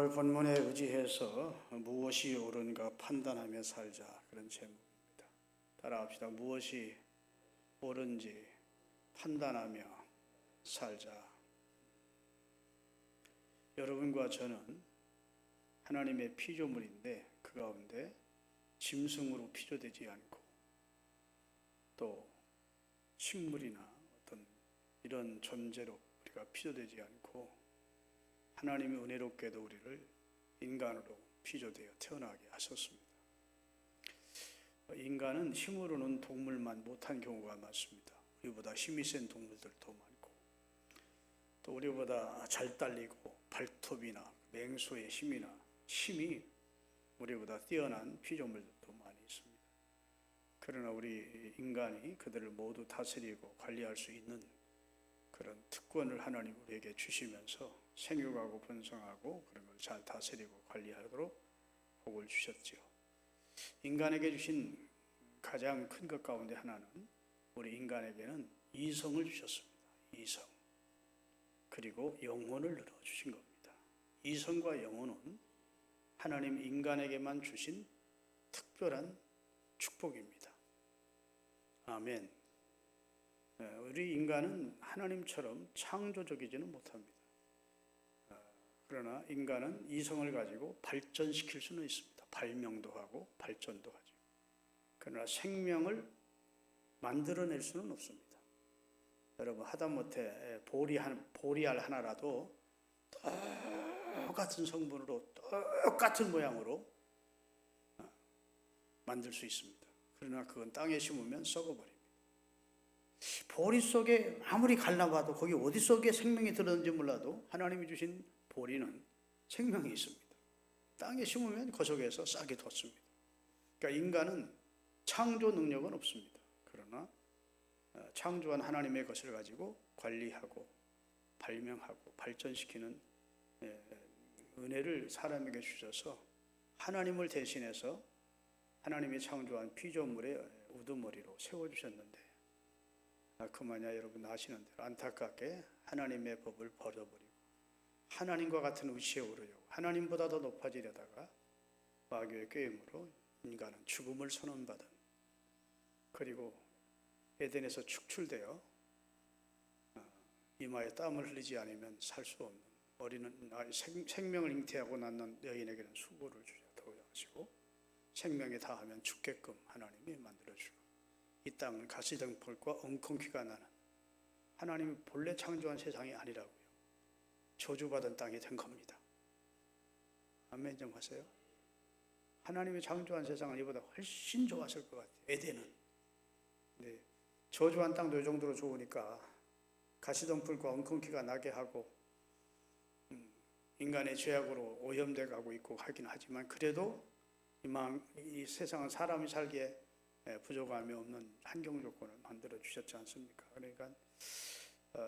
오늘 본문에 의지해서 무엇이 옳은가 판단하며 살자, 그런 제목입니다. 따라합시다. 무엇이 옳은지 판단하며 살자. 여러분과 저는 하나님의 피조물인데 그 가운데 짐승으로 피조되지 않고 또 식물이나 어떤 이런 존재로 우리가 피조되지 않고 하나님이 은혜롭게도 우리를 인간으로 피조되어 태어나게 하셨습니다. 인간은 힘으로는 동물만 못한 경우가 많습니다. 우리보다 힘이 센 동물들도 많고 또 우리보다 잘 달리고 발톱이나 맹수의 힘이 우리보다 뛰어난 피조물들도 많이 있습니다. 그러나 우리 인간이 그들을 모두 다스리고 관리할 수 있는 그런 특권을 하나님 우리에게 주시면서 생육하고 번성하고 그런 걸 잘 다스리고 관리하도록 복을 주셨죠. 인간에게 주신 가장 큰 것 가운데 하나는 우리 인간에게는 이성을 주셨습니다. 이성. 그리고 영혼을 넣어주신 겁니다. 이성과 영혼은 하나님 인간에게만 주신 특별한 축복입니다. 아멘. 우리 인간은 하나님처럼 창조적이지는 못합니다. 그러나 인간은 이성을 가지고 발전시킬 수는 있습니다. 발명도 하고 발전도 하죠. 그러나 생명을 만들어낼 수는 없습니다. 여러분 하다못해 보리알 하나라도 똑같은 성분으로 똑같은 모양으로 만들 수 있습니다. 그러나 그건 땅에 심으면 썩어버립니다. 보리 속에 아무리 갈라봐도 거기 어디 속에 생명이 들었는지 몰라도 하나님이 주신 보리는 생명이 있습니다. 땅에 심으면 그 속에서 싹이 돋습니다. 그러니까 인간은 창조 능력은 없습니다. 그러나 창조한 하나님의 것을 가지고 관리하고 발명하고 발전시키는 은혜를 사람에게 주셔서 하나님을 대신해서 하나님이 창조한 피조물의 우두머리로 세워주셨는데 그마냐 여러분 아시는 대로 안타깝게 하나님의 법을 버려버리고 하나님과 같은 위치에 오르려고 하나님보다 더 높아지려다가 마귀의 꾀임으로 인간은 죽음을 선언받은, 그리고 에덴에서 축출되어 이마에 땀을 흘리지 않으면 살 수 없는 생명을 잉태하고 낳는 여인에게는 수고를 주셔 하시고 생명에 다하면 죽게끔 하나님이 만들어주고 이 땅은 가시덤불과 엉겅퀴가 나는 하나님이 본래 창조한 세상이 아니라고요. 저주받은 땅이 된 겁니다. 아멘 좀 하세요. 하나님이 창조한 세상은 이보다 훨씬 좋았을 것 같아요. 에덴은. 네, 저주한 땅도 이 정도로 좋으니까 가시덤불과 엉겅퀴가 나게 하고 인간의 죄악으로 오염돼 가고 있고 하긴 하지만 그래도 이 세상은 사람이 살기에 부족함이 없는 환경 조건을 만들어 주셨지 않습니까? 그러니까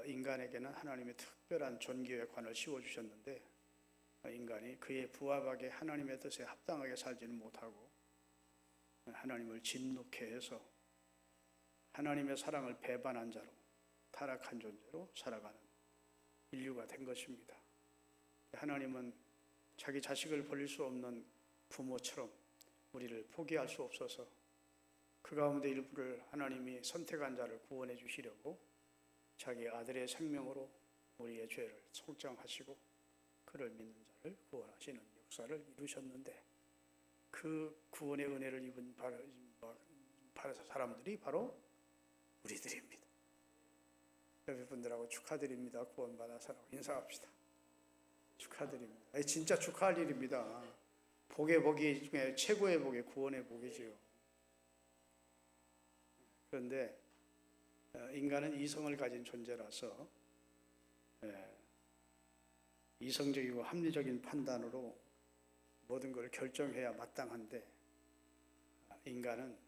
인간에게는 하나님의 특별한 존귀의 관을 씌워 주셨는데 인간이 그에 부합하게 하나님의 뜻에 합당하게 살지는 못하고 하나님을 진노케 해서 하나님의 사랑을 배반한 자로 타락한 존재로 살아가는 인류가 된 것입니다. 하나님은 자기 자식을 버릴 수 없는 부모처럼 우리를 포기할 수 없어서 그 가운데 일부를 하나님이 선택한 자를 구원해 주시려고 자기 아들의 생명으로 우리의 죄를 속정하시고 그를 믿는 자를 구원하시는 역사를 이루셨는데 그 구원의 은혜를 입은 사람들이 바로 우리들입니다. 여러분들하고 축하드립니다. 구원받아서라고 인사합시다. 축하드립니다. 진짜 축하할 일입니다. 복의 복이 중에 최고의 복이 구원의 복이지요. 그런데 인간은 이성을 가진 존재라서 이성적이고 합리적인 판단으로 모든 걸 결정해야 마땅한데 인간은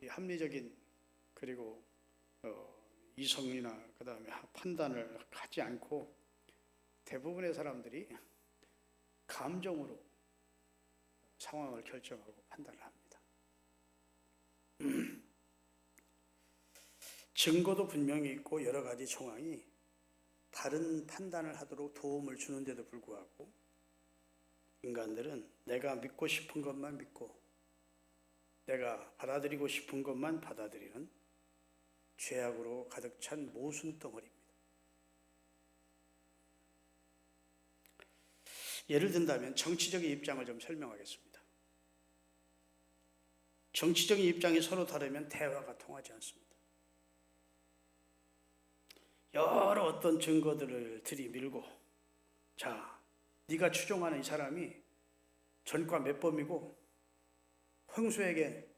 이 합리적인 그리고 이성이나 그 다음에 판단을 하지 않고 대부분의 사람들이 감정으로 상황을 결정하고 판단을 합니다. 증거도 분명히 있고 여러 가지 정황이 바른 판단을 하도록 도움을 주는데도 불구하고 인간들은 내가 믿고 싶은 것만 믿고 내가 받아들이고 싶은 것만 받아들이는 죄악으로 가득 찬 모순덩어리입니다. 예를 든다면 정치적인 입장을 좀 설명하겠습니다. 정치적인 입장이 서로 다르면 대화가 통하지 않습니다. 여러 어떤 증거들을 들이밀고, 자, 네가 추종하는 이 사람이 전과 몇 범이고 홍수에게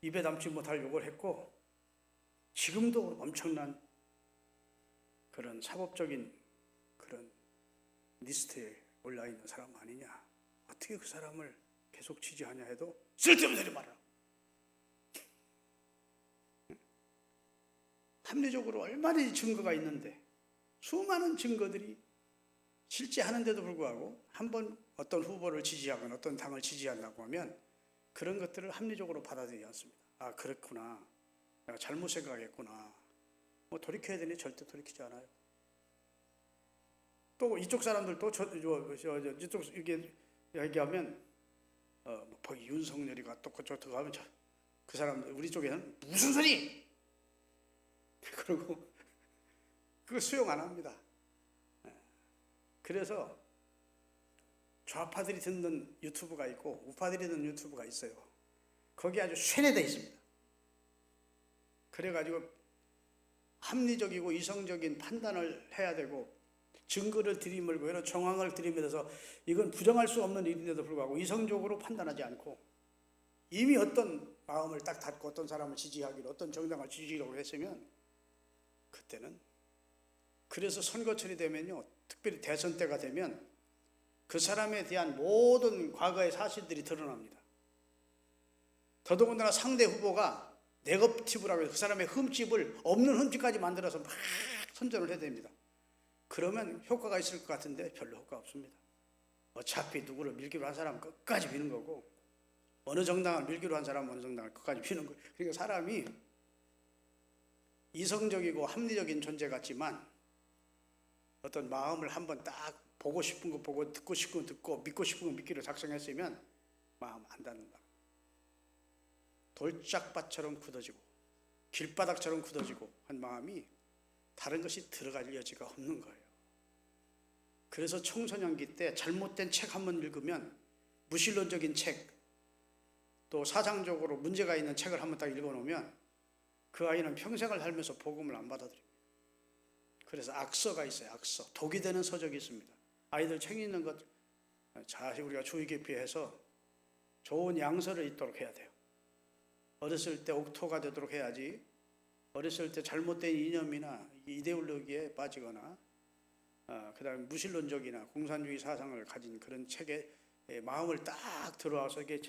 입에 담지 못할 욕을 했고 지금도 엄청난 그런 사법적인 그런 리스트에 올라있는 사람 아니냐, 어떻게 그 사람을 계속 지지하냐 해도 쓸데없는 소리 말아. 합리적으로 얼마나 증거가 있는데 수많은 증거들이 실제 하는데도 불구하고 한번 어떤 후보를 지지하거나 어떤 당을 지지한다고 하면 그런 것들을 합리적으로 받아들이지 않습니다. 아, 그렇구나, 내가 잘못 생각했구나, 뭐 돌이켜야 되니 절대 돌이키지 않아요. 또 이쪽 사람들도 이쪽 이게 얘기하면 뭐 윤석열이가 또 그쪽 하면 그 사람들 우리 쪽에는 무슨 소리? 그리고 그거 수용 안 합니다. 그래서 좌파들이 듣는 유튜브가 있고 우파들이 듣는 유튜브가 있어요. 거기 아주 쇠뇌되어 있습니다. 그래가지고 합리적이고 이성적인 판단을 해야 되고 증거를 들이밀고 여러 정황을 들이밀어서 이건 부정할 수 없는 일인데도 불구하고 이성적으로 판단하지 않고 이미 어떤 마음을 딱 닫고 어떤 사람을 지지하기로 어떤 정당을 지지하기로 했으면 그때는, 그래서 선거철이 되면요, 특별히 대선 때가 되면 그 사람에 대한 모든 과거의 사실들이 드러납니다. 더더군다나 상대 후보가 네거티브라고 해서 그 사람의 흠집을 없는 흠집까지 만들어서 막 선전을 해야 됩니다. 그러면 효과가 있을 것 같은데 별로 효과 없습니다. 어차피 누구를 밀기로 한 사람은 끝까지 미는 거고 어느 정당을 밀기로 한 사람은 어느 정당을 끝까지 미는 거예요. 그러니까 사람이 이성적이고 합리적인 존재 같지만 어떤 마음을 한번 딱 보고 싶은 거 보고 듣고 싶은 거 듣고 믿고 싶은 거 믿기로 작성했으면 마음 안 닫는다. 돌짝밭처럼 굳어지고 길바닥처럼 굳어지고 한 마음이 다른 것이 들어갈 여지가 없는 거예요. 그래서 청소년기 때 잘못된 책 한 번 읽으면 무신론적인 책, 또 사상적으로 문제가 있는 책을 한 번 딱 읽어놓으면 그 아이는 평생을 살면서 복음을 안 받아들입니다. 그래서 악서가 있어요. 악서. 독이 되는 서적이 있습니다. 아이들 책 읽는 것 잘 우리가 주의 깊이해서 좋은 양서를 읽도록 해야 돼요. 어렸을 때 옥토가 되도록 해야지 어렸을 때 잘못된 이념이나 이데올로기에 빠지거나 그다음에 무신론적이나 공산주의 사상을 가진 그런 책에 마음을 딱 들어와서 이게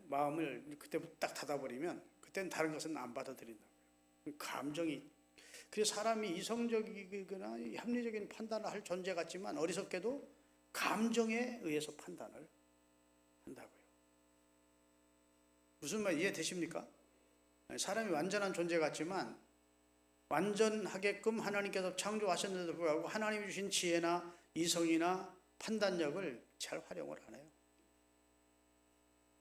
마음을 그때부터 딱 닫아버리면 그때는 다른 것은 안 받아들인다고요. 감정이, 그래서 사람이 이성적이거나 합리적인 판단을 할 존재 같지만 어리석게도 감정에 의해서 판단을 한다고요. 무슨 말 이해되십니까? 사람이 완전한 존재 같지만 완전하게끔 하나님께서 창조하셨는데도 불구하고 하나님이 주신 지혜나 이성이나 판단력을 잘 활용을 안 해요.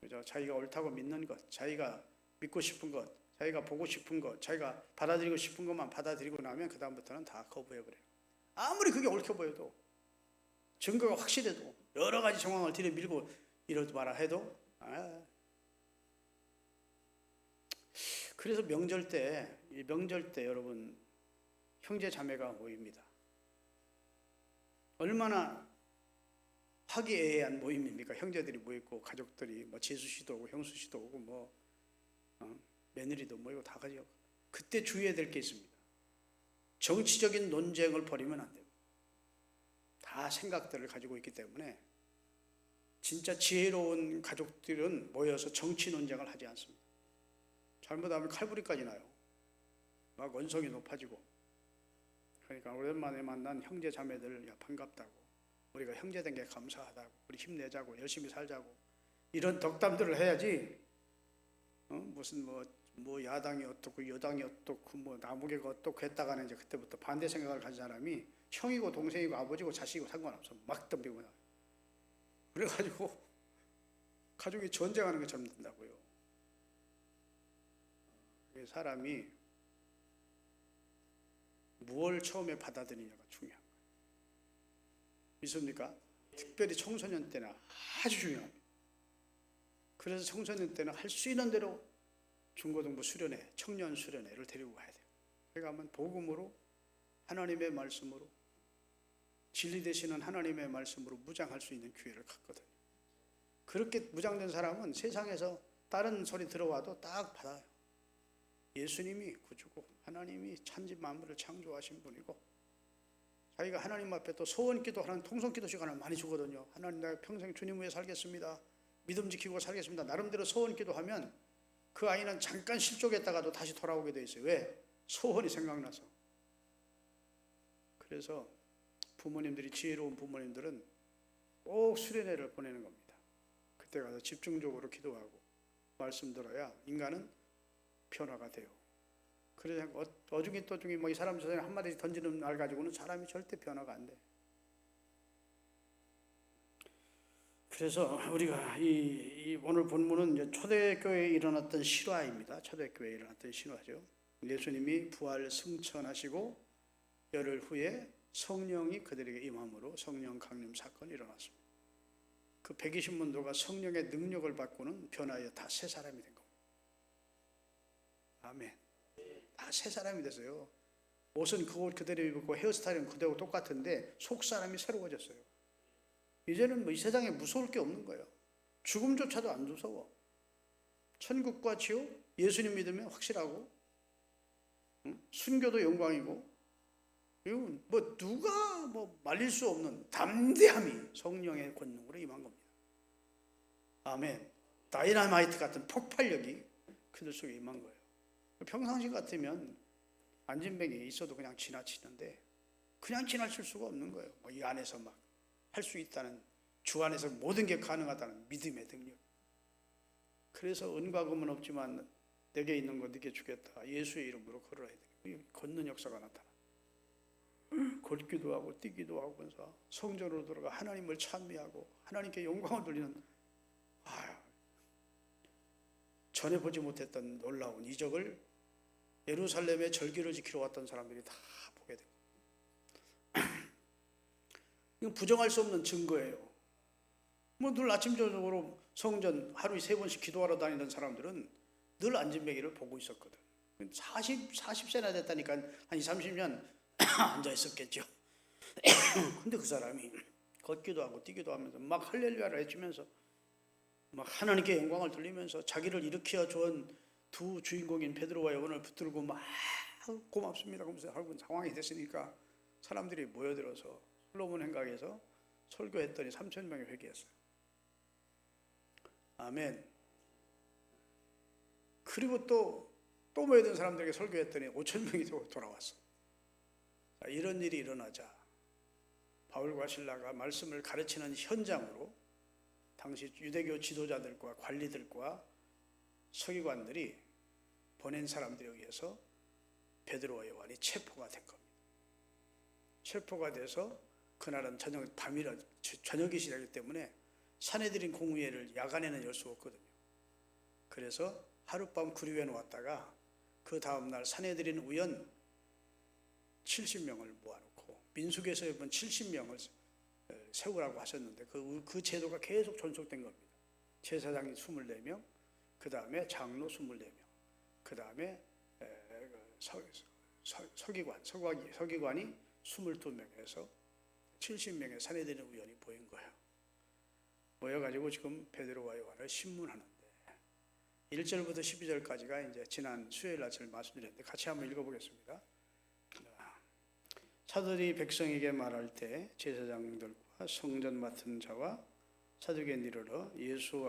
그죠? 자기가 옳다고 믿는 것, 자기가 믿고 싶은 것, 자기가 보고 싶은 것, 자기가 받아들이고 싶은 것만 받아들이고 나면 그 다음부터는 다 거부해버려요. 아무리 그게 옳게 보여도 증거가 확실해도 여러 가지 정황을 들이밀고 이러지 마라 해도 그래서 명절 때 여러분 형제 자매가 모입니다. 얼마나 화기애애한 모임입니까? 형제들이 모이고 가족들이 뭐 재수 씨도 오고 형수 씨도 오고 뭐 며느리도 모이고 다 가지고 그때 주의해야 될 게 있습니다. 정치적인 논쟁을 벌이면 안 됩니다. 다 생각들을 가지고 있기 때문에 진짜 지혜로운 가족들은 모여서 정치 논쟁을 하지 않습니다. 잘못하면 칼부리까지 나요. 막 원성이 높아지고. 그러니까 오랜만에 만난 형제 자매들 반갑다고, 우리가 형제된 게 감사하다고, 우리 힘내자고, 열심히 살자고 이런 덕담들을 해야지 무슨 뭐 야당이 어떻고 여당이 어떻고 뭐 나무개가 어떻고 했다가는 이제 그때부터 반대 생각을 가진 사람이 형이고 동생이고 아버지고 자식이고 상관없어. 막 덤비고 나와요. 그래가지고 가족이 전쟁하는 것처럼 된다고요. 사람이 무엇을 처음에 받아들이냐가 중요한 거예요. 믿습니까? 특별히 청소년 때는 아주 중요합니다. 그래서 청소년 때는 할 수 있는 대로 중고등부 수련회, 청년 수련회를 데리고 가야 돼요. 그러니까 한번 복음으로, 하나님의 말씀으로, 진리 되시는 하나님의 말씀으로 무장할 수 있는 기회를 갖거든요. 그렇게 무장된 사람은 세상에서 다른 소리 들어와도 딱 받아요. 예수님이 구주고 하나님이 천지 만물을 창조하신 분이고, 자기가 하나님 앞에 또 소원기도 하는 통성기도 시간을 많이 주거든요. 하나님, 내가 평생 주님 위해 살겠습니다. 믿음 지키고 살겠습니다. 나름대로 소원기도 하면 그 아이는 잠깐 실족했다가도 다시 돌아오게 돼 있어요. 왜? 소원이 생각나서. 그래서 부모님들이, 지혜로운 부모님들은 꼭 수련회를 보내는 겁니다. 그때 가서 집중적으로 기도하고 말씀 들어야 인간은 변화가 돼요. 그래서 어중이 떠중이 이 사람 저 사람 한마디 던지는 날 가지고는 사람이 절대 변화가 안 돼. 그래서 우리가 이 오늘 본문은 이제 초대교회에 일어났던 실화입니다. 초대교회에 일어났던 실화죠. 예수님이 부활 승천하시고 열흘 후에 성령이 그들에게 임함으로 성령 강림 사건이 일어났습니다. 그 120문도가 성령의 능력을 받고는 변화에 다 새 사람이 된 겁니다. 아멘. 다 새 사람이 됐어요. 옷은 그 옷 그대로 입고 헤어스타일은 그대로 똑같은데 속 사람이 새로워졌어요. 이제는 이 세상에 무서울 게 없는 거예요. 죽음조차도 안 무서워. 천국과 지옥, 예수님 믿으면 확실하고, 순교도 영광이고, 이건 누가 말릴 수 없는 담대함이 성령의 권능으로 임한 겁니다. 아멘. 다이너마이트 같은 폭발력이 그들 속에 임한 거예요. 평상시 같으면 안진뱅이 있어도 그냥 지나치는데 그냥 지나칠 수가 없는 거예요. 이 안에서 막 할 수 있다는, 주 안에서 모든 게 가능하다는 믿음의 능력. 그래서 은과 금은 없지만 내게 있는 거 네게 주겠다. 예수의 이름으로 걸어야 돼요. 걷는 역사가 나타나. 걷기도 하고 뛰기도 하면서 성전으로 들어가 하나님을 찬미하고 하나님께 영광을 돌리는, 전에 보지 못했던 놀라운 이적을 예루살렘의 절기를 지키러 왔던 사람들이 다 보게 됩니다. 이건 부정할 수 없는 증거예요. 늘 아침 저녁으로 성전 하루에 3번씩 기도하러 다니던 사람들은 늘 안진뱅이를 보고 있었거든. 40세나 됐다니까 한 20, 30년 앉아 있었겠죠. 근데 그 사람이 걷기도 하고 뛰기도 하면서 막 할렐루야를 해주면서 막 하나님께 영광을 돌리면서 자기를 일으켜 주은 두 주인공인 베드로와 요한을 붙들고 막 고맙습니다 하면서 하고 상황이 됐으니까 사람들이 모여들어서 솔로몬 행각에서 설교했더니 3,000명이 회개했어요. 아멘. 그리고 또 모여든 사람들에게 설교했더니 5,000명이 돌아왔어. 자, 이런 일이 일어나자 바울과 실라가 말씀을 가르치는 현장으로 당시 유대교 지도자들과 관리들과 서기관들이 보낸 사람들에 의해서 베드로와 요한이 체포가 된 겁니다. 체포가 돼서 그날은 밤이라 저녁이 시작이기 때문에 사내들인 공회를 야간에는 열 수 없거든요. 그래서 하룻밤 구류에 놓았다가 그 다음날 사내들인 우연 70명을 모아놓고 민수기에서 70명을 세우라고 하셨는데 그 제도가 계속 전속된 겁니다. 제사장이 24명, 그 다음에 장로 24명, 그 다음에 서기관이 22명에서 70명의 사내들인 우연이 보인 거예요. 모여가지고 지금 베드로와 요한을 신문하는데 1절부터 12절까지가 이제 지난 수요일 날 제가 말씀드렸는데 같이 한번 읽어보겠습니다. 사도들이 백성에게 말할 때 제사장들과 성전 맡은 자와 사두개인 이르러 예수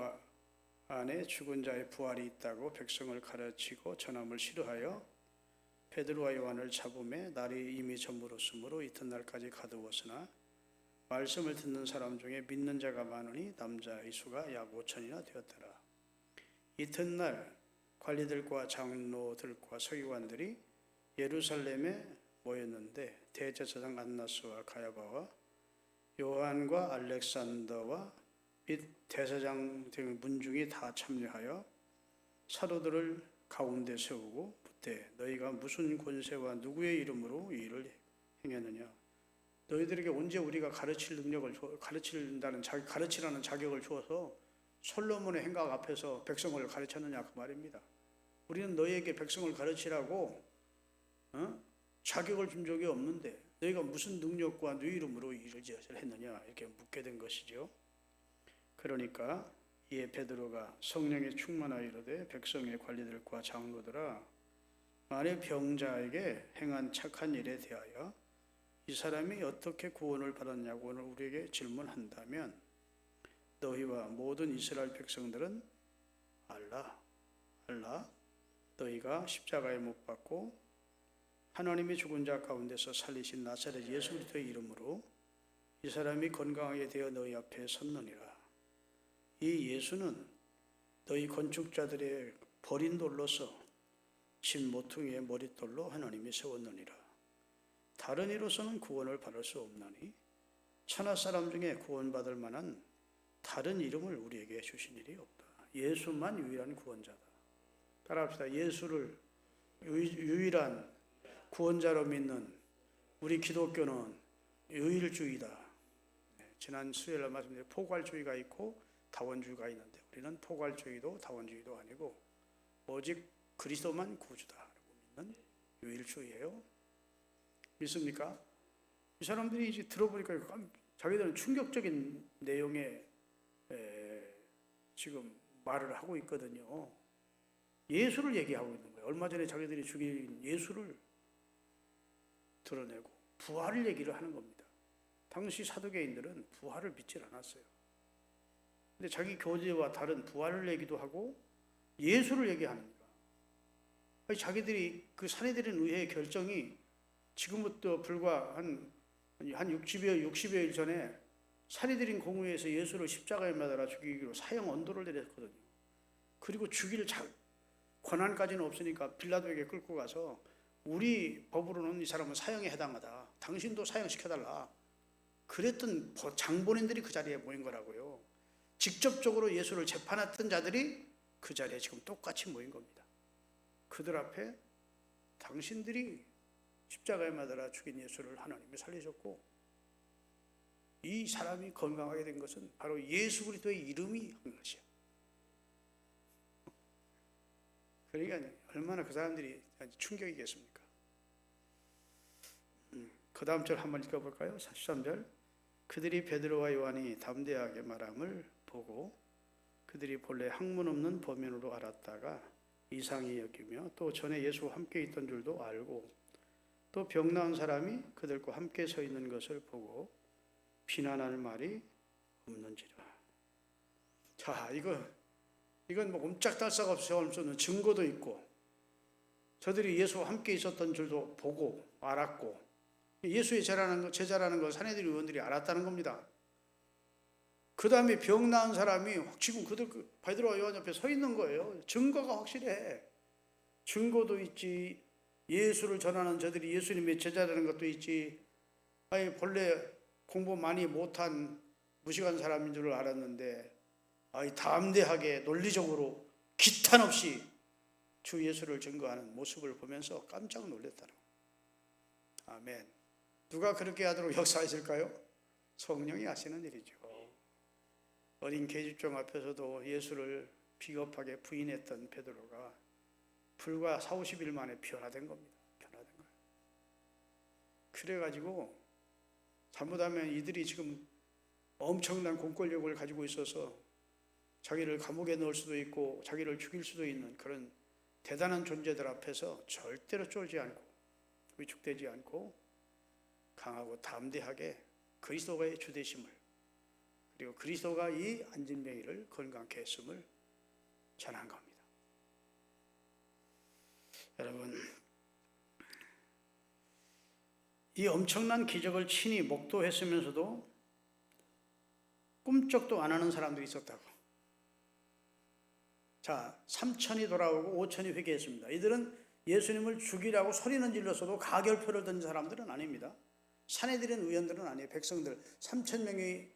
안에 죽은 자의 부활이 있다고 백성을 가르치고 전함을 싫어하여 베드로와 요한을 잡음에 날이 이미 저물었으므로 이튿날까지 가두었으나 말씀을 듣는 사람 중에 믿는 자가 많으니 남자의 수가 약 5,000이나 되었더라. 이튿날 관리들과 장로들과 서기관들이 예루살렘에 모였는데 대제사장 안나스와 가야바와 요한과 알렉산더와 및 대사장 등 문중이 다 참여하여 사도들을 가운데 세우고 묻되 너희가 무슨 권세와 누구의 이름으로 이 일을 행했느냐. 너희들에게 언제 우리가 가르칠 능력을 가르치라는 자격을 주어서 솔로몬의 행각 앞에서 백성을 가르쳤느냐 그 말입니다. 우리는 너희에게 백성을 가르치라고 자격을 준 적이 없는데 너희가 무슨 능력과 누구 이름으로 일을 했느냐 이렇게 묻게 된 것이죠. 그러니까 이에 베드로가 성령에 충만하여 이르되 백성의 관리들과 장로들아 만일 병자에게 행한 착한 일에 대하여 이 사람이 어떻게 구원을 받았냐고 오늘 우리에게 질문한다면 너희와 모든 이스라엘 백성들은 알라 너희가 십자가에 못 박고 하나님이 죽은 자 가운데서 살리신 나사렛 예수 그리스도의 이름으로 이 사람이 건강하게 되어 너희 앞에 섰느니라. 이 예수는 너희 건축자들의 버린 돌로서 진 모퉁이의 머릿돌로 하나님이 세웠느니라. 다른 이로서는 구원을 받을 수 없나니 천하 사람 중에 구원받을 만한 다른 이름을 우리에게 주신 일이 없다. 예수만 유일한 구원자다. 따라합시다. 예수를 유일한 구원자로 믿는 우리 기독교는 유일주의다. 지난 수요일날 말씀드린 포괄주의가 있고 다원주의가 있는데 우리는 포괄주의도 다원주의도 아니고 오직 그리스도만 구주다라고 믿는 유일주의예요. 믿습니까? 이 사람들이 이제 들어보니까 자기들은 충격적인 내용의 지금 말을 하고 있거든요. 예수를 얘기하고 있는 거예요. 얼마 전에 자기들이 죽인 예수를 드러내고 부활을 얘기를 하는 겁니다. 당시 사두개인들은 부활을 믿질 않았어요. 근데 자기 교제와 다른 부활을 얘기도 하고 예수를 얘기하니까 자기들이 그 사내들인 의회의 결정이 지금부터 불과 한 60여일 전에 사내들인 공회에서 예수를 십자가에 매달아 죽이기로 사형 언도를 내렸거든요. 그리고 죽일 권한까지는 없으니까 빌라도에게 끌고 가서 우리 법으로는 이 사람은 사형에 해당하다. 당신도 사형시켜달라. 그랬던 장본인들이 그 자리에 모인 거라고요. 직접적으로 예수를 재판했던 자들이 그 자리에 지금 똑같이 모인 겁니다. 그들 앞에 당신들이 십자가에 매달아 죽인 예수를 하나님이 살리셨고 이 사람이 건강하게 된 것은 바로 예수 그리스도의 이름이 한 것이야. 그러니까 얼마나 그 사람들이 충격이겠습니까? 그 다음 절 한번 읽어볼까요? 13절. 그들이 베드로와 요한이 담대하게 말함을 보고 그들이 본래 학문 없는 범인으로 알았다가 이상히 여기며 또 전에 예수와 함께 있던 줄도 알고 또 병 나은 사람이 그들과 함께 서 있는 것을 보고 비난할 말이 없는지라. 자, 이건 뭐 옴짝달싹 없이 세울 수 없는 증거도 있고 저들이 예수와 함께 있었던 줄도 보고 알았고 예수의 제자라는 걸 사내들 의원들이 알았다는 겁니다. 그 다음에 병 나은 사람이 지금 그들 베드로와 요한 옆에 서 있는 거예요. 증거가 확실해. 증거도 있지. 예수를 전하는 저들이 예수님의 제자라는 것도 있지. 아니 본래 공부 많이 못한 무식한 사람인 줄 알았는데 담대하게 논리적으로 기탄 없이 주 예수를 증거하는 모습을 보면서 깜짝 놀랐다는 거예요. 아멘. 누가 그렇게 하도록 역사하실까요? 성령이 하시는 일이죠. 어린 계집종 앞에서도 예수를 비겁하게 부인했던 베드로가 불과 40-50일 만에 변화된 겁니다. 변화된 거예요. 그래가지고 잘못하면 이들이 지금 엄청난 공권력을 가지고 있어서 자기를 감옥에 넣을 수도 있고 자기를 죽일 수도 있는 그런 대단한 존재들 앞에서 절대로 쫄지 않고 위축되지 않고 강하고 담대하게 그리스도가의 주되심을 그리고 그리스도가 이 안진뱅이를 건강케 했음을 전한 겁니다. 여러분, 이 엄청난 기적을 친히 목도했으면서도 꿈쩍도 안 하는 사람들이 있었다고. 자, 3천이 돌아오고 5천이 회개했습니다. 이들은 예수님을 죽이라고 소리는 질렀어도 가결표를 던진 사람들은 아닙니다. 산해들인 의원들은 아니에요. 백성들 3,000명이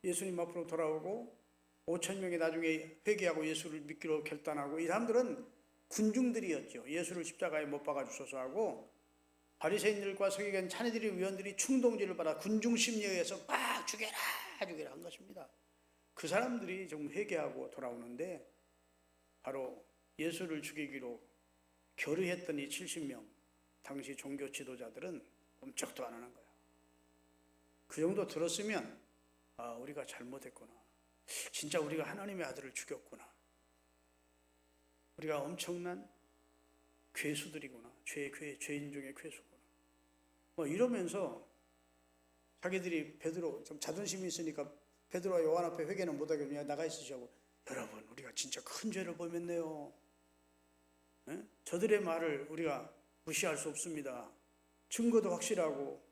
예수님 앞으로 돌아오고 5,000명이 나중에 회개하고 예수를 믿기로 결단하고, 이 사람들은 군중들이었죠. 예수를 십자가에 못 박아 주소서 하고 바리새인들과 서기관 산해들인 의원들이 충동질을 받아 군중 심리에 의해서 막 죽여라 한 것입니다. 그 사람들이 좀 회개하고 돌아오는데, 바로 예수를 죽이기로 결의했던 이 70명 당시 종교 지도자들은 꼼짝도 안 하는 거야. 그 정도 들었으면 우리가 잘못했구나, 진짜 우리가 하나님의 아들을 죽였구나, 우리가 엄청난 괴수들이구나, 죄인 중에 괴수구나, 이러면서 자기들이 베드로, 좀 자존심이 있으니까 베드로와 요한 앞에 회개는 못하게 그냥 나가 있으시고, 여러분 우리가 진짜 큰 죄를 범했네요. 저들의 말을 우리가 무시할 수 없습니다. 증거도 확실하고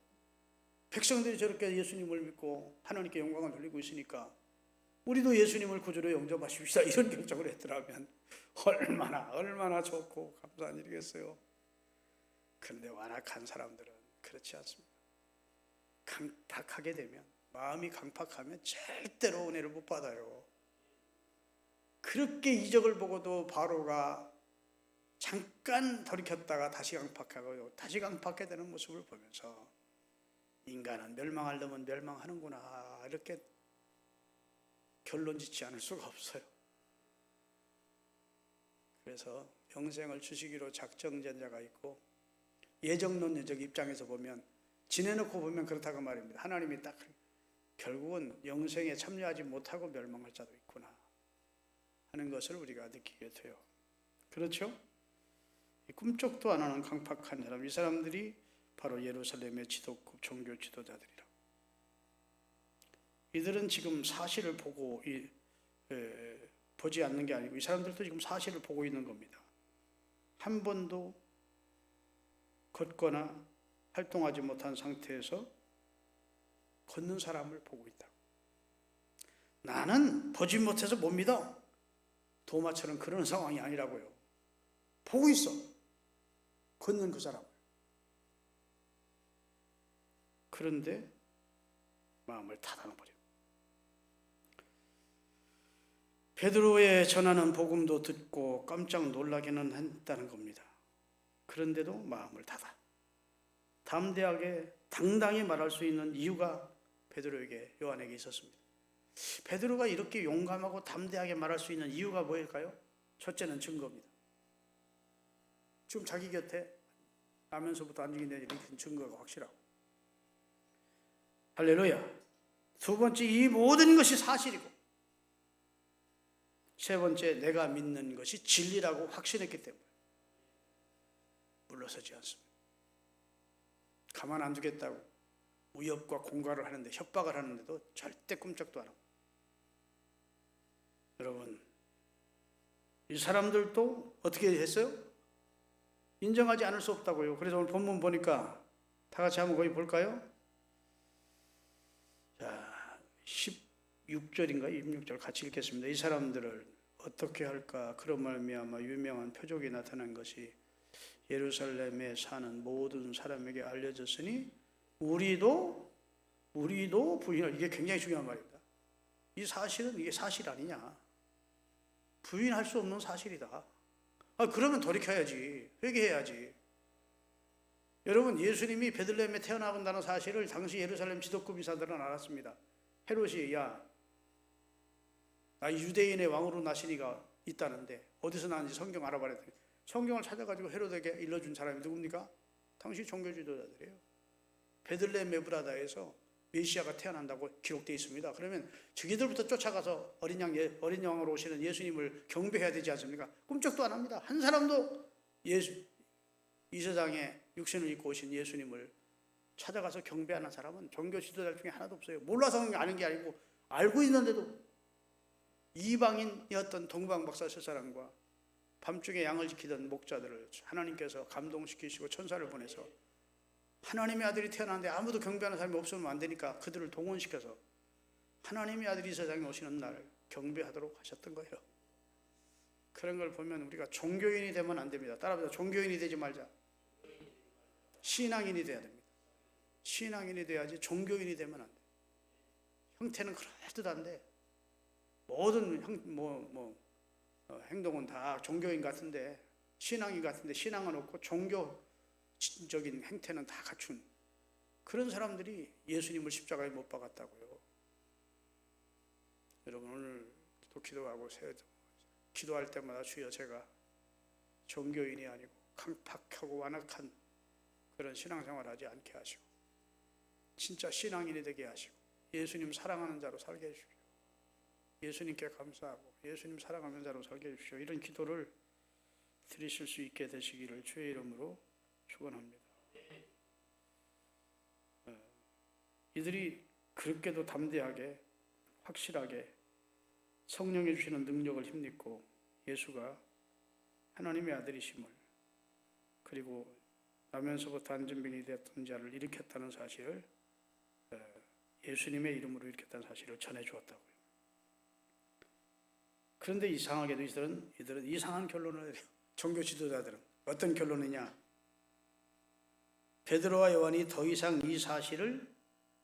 백성들이 저렇게 예수님을 믿고 하나님께 영광을 돌리고 있으니까 우리도 예수님을 구주로 영접하십시다, 이런 결정을 했더라면 얼마나 좋고 감사한 일이겠어요. 그런데 완악한 사람들은 그렇지 않습니다. 강팍하게 되면, 마음이 강팍하면 절대로 은혜를 못 받아요. 그렇게 이적을 보고도 바로가 잠깐 돌이켰다가 다시 강팍하고 다시 강팍하게 되는 모습을 보면서 인간은 멸망할 놈은 멸망하는구나, 이렇게 결론 짓지 않을 수가 없어요. 그래서 영생을 주시기로 작정된 자가 있고, 예정론적 입장에서 보면, 지내놓고 보면 그렇다고 말입니다. 하나님이 딱 결국은 영생에 참여하지 못하고 멸망할 자도 있구나 하는 것을 우리가 느끼게 돼요. 그렇죠? 꿈쩍도 안 하는 강팍한 사람, 이 사람들이 바로 예루살렘의 지도급 종교 지도자들이라. 이들은 지금 사실을 보고 보지 않는 게 아니고, 이 사람들도 지금 사실을 보고 있는 겁니다. 한 번도 걷거나 활동하지 못한 상태에서 걷는 사람을 보고 있다. 나는 보지 못해서 못 믿어. 도마처럼 그런 상황이 아니라고요. 보고 있어, 걷는 그 사람을. 그런데 마음을 닫아버려. 베드로의 전하는 복음도 듣고 깜짝 놀라기는 했다는 겁니다. 그런데도 마음을 닫아 담대하게 당당히 말할 수 있는 이유가 베드로에게, 요한에게 있었습니다. 베드로가 이렇게 용감하고 담대하게 말할 수 있는 이유가 뭐일까요? 첫째는 증거입니다. 지금 자기 곁에 나면서부터 안 죽인 이런 증거가 확실하고, 할렐루야. 두 번째, 이 모든 것이 사실이고, 세 번째, 내가 믿는 것이 진리라고 확신했기 때문에 물러서지 않습니다. 가만 안 두겠다고 위협과 공갈을 하는데, 협박을 하는데도 절대 꼼짝도 안 하고. 여러분, 이 사람들도 어떻게 했어요? 인정하지 않을 수 없다고요. 그래서 오늘 본문 보니까 다 같이 한번 거기 볼까요? 자, 16절인가 26절 같이 읽겠습니다. 이 사람들을 어떻게 할까? 그런 말미암아 유명한 표적이 나타난 것이 예루살렘에 사는 모든 사람에게 알려졌으니 우리도 부인할, 이게 굉장히 중요한 말입니다. 이 사실은 이게 사실 아니냐? 부인할 수 없는 사실이다. 그러면 돌이켜야지, 회개해야지. 여러분, 예수님이 베들레헴에 태어나본다는 사실을 당시 예루살렘 지도급 이사들은 알았습니다. 헤롯이, 야, 나 유대인의 왕으로 나신 이가 있다는데 어디서 나는지 성경 알아봐야 돼. 성경을 찾아가지고 헤롯에게 일러준 사람이 누굽니까? 당시 종교 지도자들이에요. 베들레헴 에브라다에서 메시아가 태어난다고 기록되어 있습니다. 그러면 저기들부터 쫓아가서 어린 양으로 오시는 예수님을 경배해야 되지 않습니까? 꿈쩍도 안 합니다. 한 사람도 이 세상에 육신을 입고 오신 예수님을 찾아가서 경배하는 사람은 종교 지도자들 중에 하나도 없어요. 몰라서 아는 게 아니고 알고 있는데도. 이방인이었던 동방 박사 세 사람과 밤중에 양을 지키던 목자들을 하나님께서 감동시키시고 천사를 보내서 하나님의 아들이 태어났는데 아무도 경배하는 사람이 없으면 안 되니까 그들을 동원시켜서 하나님의 아들이 이 세상에 오시는 날 경배하도록 하셨던 거예요. 그런 걸 보면 우리가 종교인이 되면 안 됩니다. 따라서 종교인이 되지 말자. 신앙인이 돼야 됩니다. 신앙인이 돼야지 종교인이 되면 안 돼. 형태는 그럴듯한데 모든 행동은 다 종교인 같은데, 신앙인 같은데 신앙은 없고 종교적인 행태는 다 갖춘 그런 사람들이 예수님을 십자가에 못 박았다고요. 여러분, 오늘도 기도하고 기도할 때마다 주여, 제가 종교인이 아니고 강팍하고 완악한 그런 신앙생활 하지 않게 하시고 진짜 신앙인이 되게 하시고 예수님 사랑하는 자로 살게 해주십시오. 예수님께 감사하고 예수님 사랑하는 자로 살게 해주십시오. 이런 기도를 드리실 수 있게 되시기를 주의 이름으로 축원합니다. 이들이 그렇게도 담대하게 확실하게 성령이 주시는 능력을 힘입고 예수가 하나님의 아들이심을, 그리고 나면서부터 안전병이 되었던 자를 일으켰다는 사실을, 예수님의 이름으로 일으켰다는 사실을 전해주었다고요. 그런데 이상하게도 이들은 이상한 결론을 해요. 종교 지도자들은 어떤 결론이냐? 베드로와 요한이 더 이상 이 사실을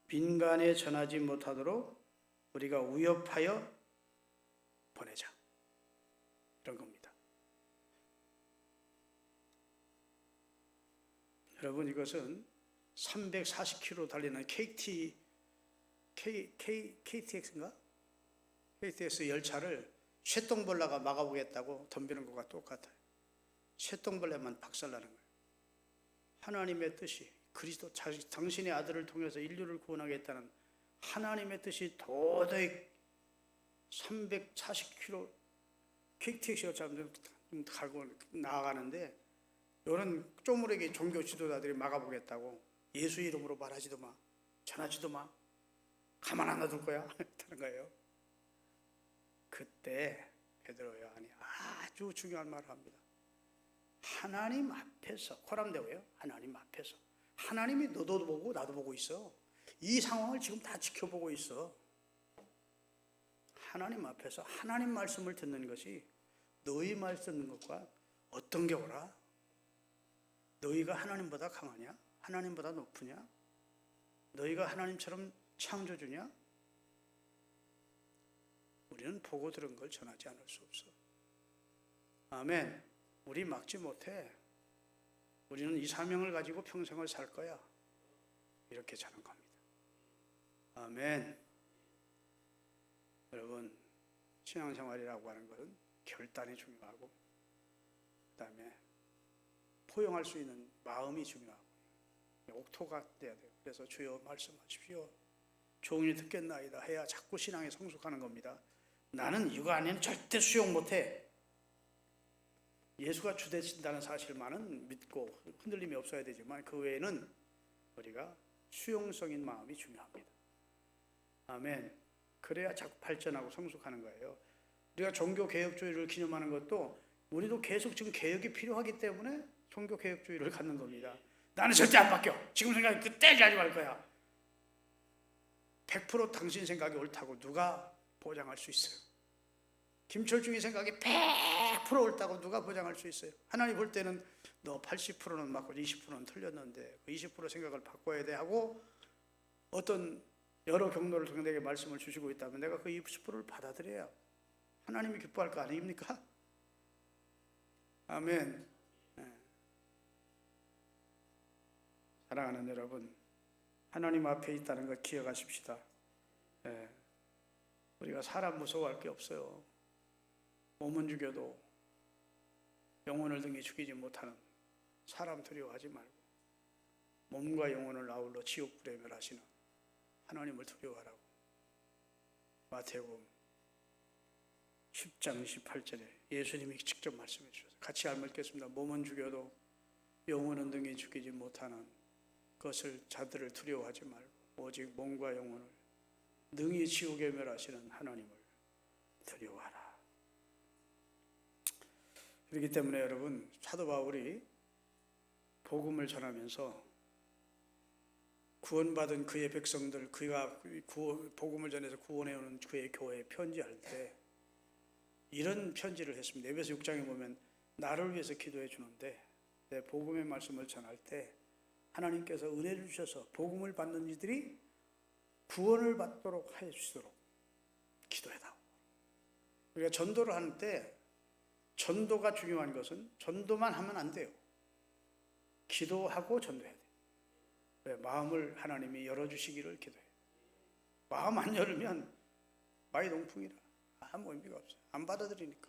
민간에 전하지 못하도록 우리가 위협하여 보내자, 이런 겁니다. 여러분, 이것은 340km 달리는 KTX인가? KTX 열차를 쇠똥벌레가 막아보겠다고 덤비는 것과 똑같아요. 쇠똥벌레만 박살나는 거예요. 하나님의 뜻이, 그리스도 당신의 아들을 통해서 인류를 구원하겠다는 하나님의 뜻이 도저히 340km KTX 열차를 가고 나아가는데, 이런 쪼무레기 종교 지도자들이 막아보겠다고 예수 이름으로 말하지도 마, 전하지도 마, 가만 안 놔둘 거야 하는 거예요. 그때 베드로 요한이 아주 중요한 말을 합니다. 하나님 앞에서, 코람데오예요. 하나님 앞에서, 하나님이 너도 보고 나도 보고 있어. 이 상황을 지금 다 지켜보고 있어. 하나님 앞에서 하나님 말씀을 듣는 것이 너희 말 듣는 것과 어떤 게 오라? 너희가 하나님보다 강하냐? 하나님보다 높으냐? 너희가 하나님처럼 창조주냐? 우리는 보고 들은 걸 전하지 않을 수 없어. 아멘. 우리 막지 못해. 우리는 이 사명을 가지고 평생을 살 거야. 이렇게 자는 겁니다. 아멘. 여러분, 신앙생활이라고 하는 것은 결단이 중요하고, 그 다음에 포용할 수 있는 마음이 중요하고, 옥토가 돼야 돼요. 그래서 주여 말씀하십시오, 종이 듣겠나이다 해야 자꾸 신앙이 성숙하는 겁니다. 나는 이거 아니면 절대 수용 못해. 예수가 주 되신다는 사실만은 믿고 흔들림이 없어야 되지만 그 외에는 우리가 수용성인 마음이 중요합니다. 아멘. 그래야 자꾸 발전하고 성숙하는 거예요. 우리가 종교개혁주의를 기념하는 것도 우리도 계속 지금 개혁이 필요하기 때문에 종교개혁주의를 갖는 겁니다. 나는 절대 안 바뀌어. 지금 생각이 그때 가지고 갈 거야. 100% 당신 생각이 옳다고 누가 보장할 수 있어요? 김철중이 생각이 100% 옳다고 누가 보장할 수 있어요? 하나님 볼 때는 너 80%는 맞고 20%는 틀렸는데 그 20% 생각을 바꿔야 돼 하고 어떤 여러 경로를 통해 내게 말씀을 주시고 있다면 내가 그 20%를 받아들여야 하나님이 기뻐할 거 아닙니까? 아멘. 사랑하는 여러분, 하나님 앞에 있다는 것 기억하십시다. 우리가 사람 무서워할 게 없어요. 몸은 죽여도 영혼을 등에 죽이지 못하는 사람 두려워하지 말고 몸과 영혼을 아울러 지옥불에 멸하시는 하나님을 두려워하라고. 마태복음 10장 28절에 예수님이 직접 말씀해 주셨어요. 같이 한번 읽겠습니다. 몸은 죽여도 영혼은 등에 죽이지 못하는 것을 자들을 두려워하지 말고 오직 몸과 영혼을 능히 지옥에 멸하시는 하나님을 두려워하라. 그렇기 때문에 여러분, 사도 바울이 복음을 전하면서 구원받은 그의 백성들, 그가 복음을 전해서 구원해오는 그의 교회에 편지할 때 이런 편지를 했습니다. 에베소 6장에 보면 나를 위해서 기도해 주는데 내 복음의 말씀을 전할 때 하나님께서 은혜를 주셔서 복음을 받는 이들이 구원을 받도록 해 주시도록 기도해다오. 우리가 전도를 하는 때 전도가 중요한 것은 전도만 하면 안 돼요. 기도하고 전도해야 돼요. 왜? 마음을 하나님이 열어주시기를 기도해요. 마음 안 열으면 마이동풍이라 아무 의미가 없어요. 안 받아들이니까.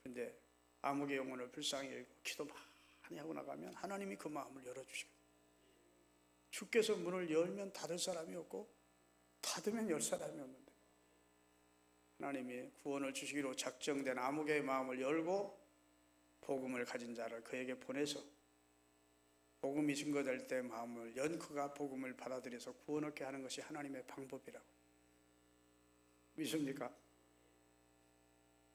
근데 암흑의 영혼을 불쌍히 여기고 기도 많이 하고 나가면 하나님이 그 마음을 열어주시거든요. 주께서 문을 열면 닫을 사람이 없고 닫으면 열 사람이 없는데 하나님이 구원을 주시기로 작정된 암흑의 마음을 열고 복음을 가진 자를 그에게 보내서 복음이 증거될 때 마음을 연 그가 복음을 받아들여서 구원 얻게 하는 것이 하나님의 방법이라고. 믿습니까?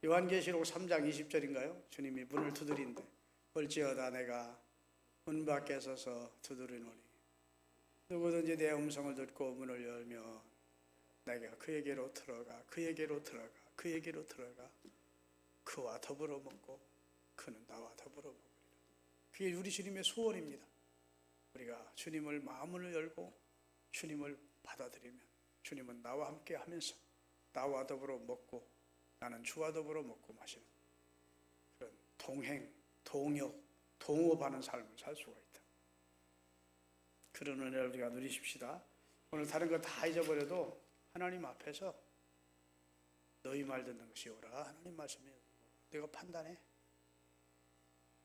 요한계시록 3장 20절인가요? 주님이 문을 두드린대. 볼지어다 내가 문 밖에 서서 두드리노니 누구든지 내 음성을 듣고 문을 열면 내가 그에게로 들어가 그와 더불어 먹고 그는 나와 더불어 먹으리라. 그게 우리 주님의 소원입니다. 우리가 주님을 마음을 열고 주님을 받아들이면 주님은 나와 함께 하면서 나와 더불어 먹고 나는 주와 더불어 먹고 마시는 그런 동행, 동역, 동업하는 삶을 살 수가 있다. 그런 은혜를 우리가 누리십시다. 오늘 다른 거 다 잊어버려도 하나님 앞에서 너희 말 듣는 것이 옳아. 하나님 말씀이 내가 판단해.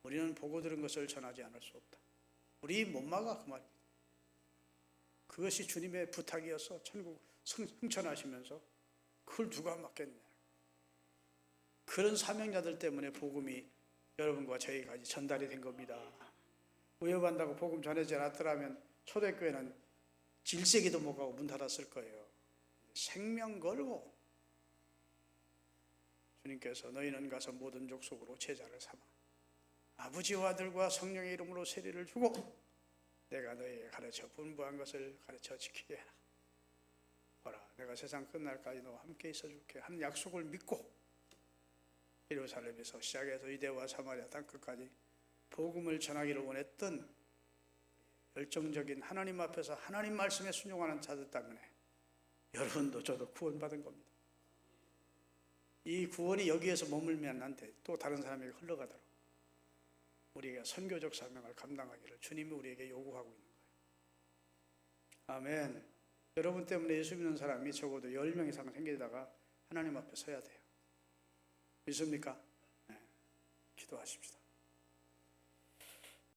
우리는 보고 들은 것을 전하지 않을 수 없다. 우리 못 막아 그 말입니다. 그것이 주님의 부탁이어서 천국 승천하시면서 그걸 누가 막겠느냐. 그런 사명자들 때문에 복음이 여러분과 저희까지 전달이 된 겁니다. 위협한다고 복음 전하지 않았더라면 초대교회는 질세기도 못 가고 문 닫았을 거예요. 생명 걸고 주님께서 너희는 가서 모든 족속으로 제자를 삼아 아버지와 아들과 성령의 이름으로 세례를 주고 내가 너희에게 가르쳐 분부한 것을 가르쳐 지키게 해라. 보라 내가 세상 끝날까지 너와 함께 있어 줄게 하는 약속을 믿고 예루살렘에서 시작해서 유대와 사마리아 땅끝까지 복음을 전하기를 원했던 열정적인 하나님 앞에서 하나님 말씀에 순종하는 자들 때문에 여러분도 저도 구원받은 겁니다. 이 구원이 여기에서 머물면 안 돼. 또 다른 사람에게 흘러가도록 우리가 선교적 사명을 감당하기를 주님이 우리에게 요구하고 있는 거예요. 아멘. 여러분 때문에 예수 믿는 사람이 적어도 10명 이상 생기다가 하나님 앞에 서야 돼요. 믿습니까? 네. 기도하십시다.